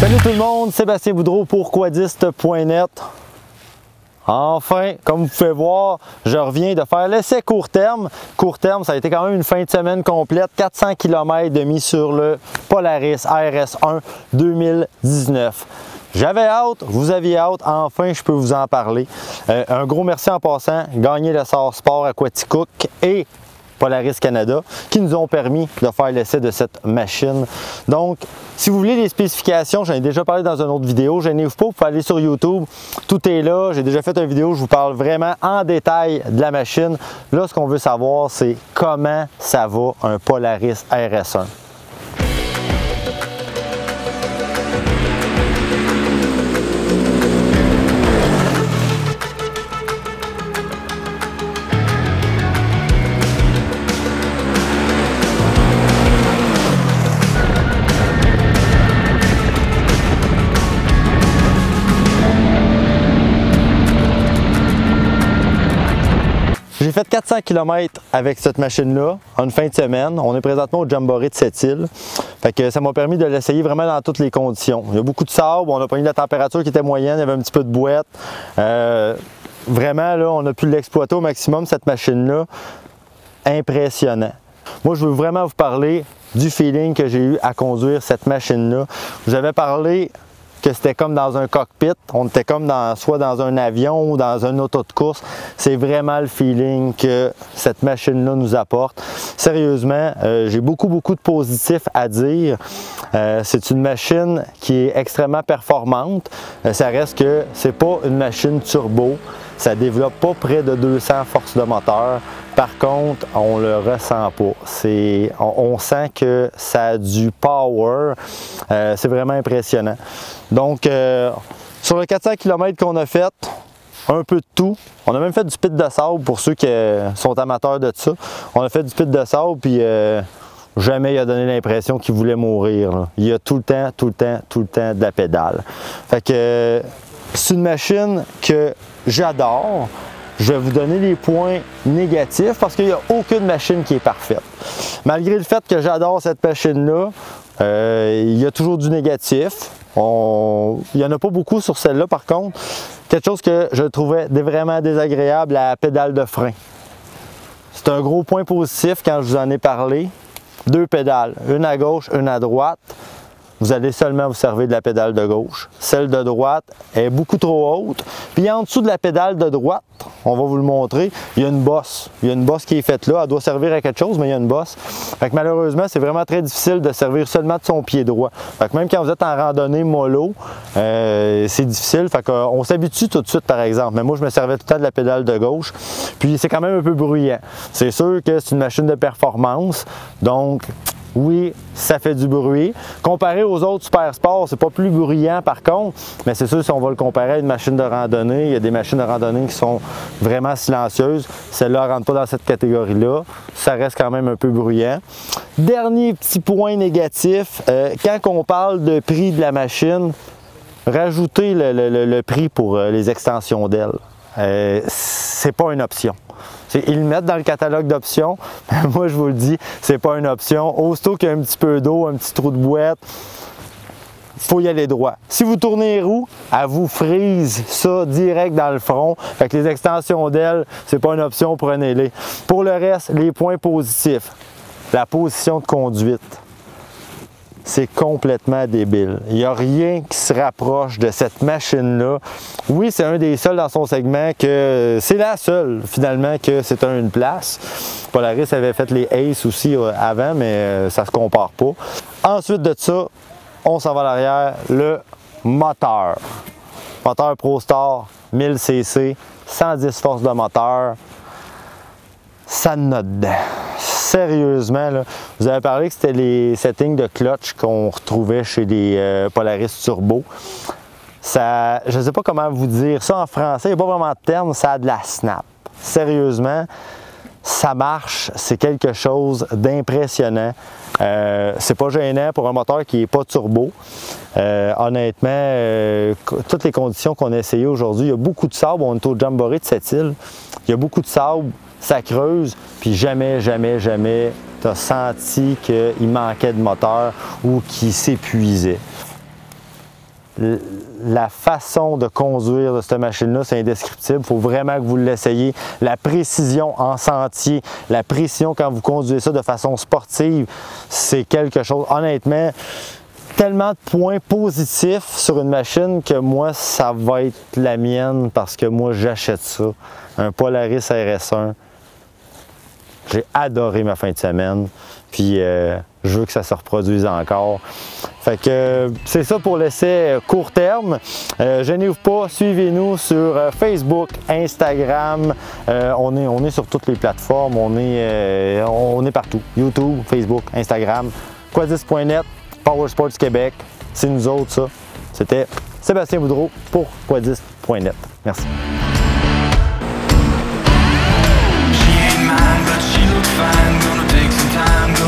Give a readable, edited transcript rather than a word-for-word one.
Salut tout le monde, Sébastien Boudreau pour Quadiste.net. Enfin, comme vous pouvez voir, je reviens de faire l'essai court terme. Court terme, ça a été quand même une fin de semaine complète, 400 km de mis sur le Polaris RS1 2019. J'avais hâte, vous aviez hâte, enfin je peux vous en parler. Un gros merci en passant, gagné le Sort Sport Aquaticook et Polaris Canada qui nous ont permis de faire l'essai de cette machine. Donc, si vous voulez les spécifications, j'en ai déjà parlé dans une autre vidéo, gênez-vous pas, vous pouvez aller sur YouTube, tout est là, j'ai déjà fait une vidéo, je vous parle vraiment en détail de la machine. Là, ce qu'on veut savoir, c'est comment ça va un Polaris RS1. J'ai fait 400 km avec cette machine-là en une fin de semaine. On est présentement au Jamboree de Sept-Îles. Fait que ça m'a permis de l'essayer vraiment dans toutes les conditions. Il y a beaucoup de sable, on a pris la température qui était moyenne, il y avait un petit peu de boîte. Vraiment, là, on a pu l'exploiter au maximum, cette machine-là. Impressionnant. Moi, je veux vraiment vous parler du feeling que j'ai eu à conduire cette machine-là. Je vous avais parlé que c'était comme dans un cockpit, on était comme soit dans un avion ou dans un auto de course. C'est vraiment le feeling que cette machine-là nous apporte. Sérieusement, j'ai beaucoup de positifs à dire. C'est une machine qui est extrêmement performante. Ça reste que c'est pas une machine turbo. Ça ne développe pas près de 200 forces de moteur. Par contre, on ne le ressent pas. On sent que ça a du power. C'est vraiment impressionnant. Donc, sur les 400 km qu'on a fait, un peu de tout. On a même fait du pit de sable pour ceux qui sont amateurs de ça. On a fait du pit de sable, puis jamais il a donné l'impression qu'il voulait mourir, là. Il y a tout le temps de la pédale. Fait que c'est une machine que j'adore. Je vais vous donner les points négatifs parce qu'il n'y a aucune machine qui est parfaite. Malgré le fait que j'adore cette machine-là, il y a toujours du négatif. Il n'y en a pas beaucoup sur celle-là par contre. Quelque chose que je trouvais vraiment désagréable, la pédale de frein. C'est un gros point positif quand je vous en ai parlé. Deux pédales, une à gauche, une à droite. Vous allez seulement vous servir de la pédale de gauche. Celle de droite est beaucoup trop haute. Puis en dessous de la pédale de droite, on va vous le montrer, il y a une bosse. Il y a une bosse qui est faite là. Elle doit servir à quelque chose, mais il y a une bosse. Fait que malheureusement, c'est vraiment très difficile de servir seulement de son pied droit. Fait que même quand vous êtes en randonnée mollo, c'est difficile. Fait qu'on s'habitue tout de suite, par exemple. Mais moi, je me servais tout le temps de la pédale de gauche. Puis c'est quand même un peu bruyant. C'est sûr que c'est une machine de performance. Donc, oui, ça fait du bruit. Comparé aux autres Super Sport, c'est pas plus bruyant par contre, mais c'est sûr si on va le comparer à une machine de randonnée, il y a des machines de randonnée qui sont vraiment silencieuses. Celle-là ne rentre pas dans cette catégorie-là. Ça reste quand même un peu bruyant. Dernier petit point négatif, quand on parle de prix de la machine, rajoutez le prix pour les extensions d'ailes. C'est pas une option. Ils le mettent dans le catalogue d'options, mais moi je vous le dis, c'est pas une option. Aussitôt qu'il y a un petit peu d'eau, un petit trou de boîte, il faut y aller droit. Si vous tournez les roues, elle vous frise ça direct dans le front. Fait que les extensions d'ailes, c'est pas une option, prenez-les. Pour le reste, les points positifs. La position de conduite. C'est complètement débile. Il n'y a rien qui se rapproche de cette machine-là. Oui, c'est un des seuls dans son segment que c'est la seule, finalement, que c'est une place. Polaris avait fait les Ace aussi avant, mais ça ne se compare pas. Ensuite de ça, on s'en va à l'arrière, le moteur. Moteur ProStar 1000 cc, 110 forces de moteur. Ça note dedans. Sérieusement, là, vous avez parlé que c'était les settings de clutch qu'on retrouvait chez les Polaris Turbo. Ça, je ne sais pas comment vous dire ça en français, il n'y a pas vraiment de terme, ça a de la snap. Sérieusement, ça marche, c'est quelque chose d'impressionnant. C'est pas gênant pour un moteur qui n'est pas turbo. Honnêtement, toutes les conditions qu'on a essayées aujourd'hui, il y a beaucoup de sable, on est au Jamboree de Sept-Îles, il y a beaucoup de sable, ça creuse, puis jamais tu as senti qu'il manquait de moteur ou qu'il s'épuisait. La façon de conduire de cette machine-là, c'est indescriptible. Il faut vraiment que vous l'essayiez. La précision en sentier, la précision quand vous conduisez ça de façon sportive, c'est quelque chose. Honnêtement, tellement de points positifs sur une machine que moi, ça va être la mienne parce que moi, j'achète ça. Un Polaris RS1. J'ai adoré ma fin de semaine. Puis je veux que ça se reproduise encore. Fait que c'est ça pour l'essai court terme. Gênez-vous pas, suivez-nous sur Facebook, Instagram. On est sur toutes les plateformes. On est partout. YouTube, Facebook, Instagram. Quadis.net, Powersports Québec. C'est nous autres, ça. C'était Sébastien Boudreau pour Quadis.net. Merci. She ain't mine, but she looks fine. Gonna take some time.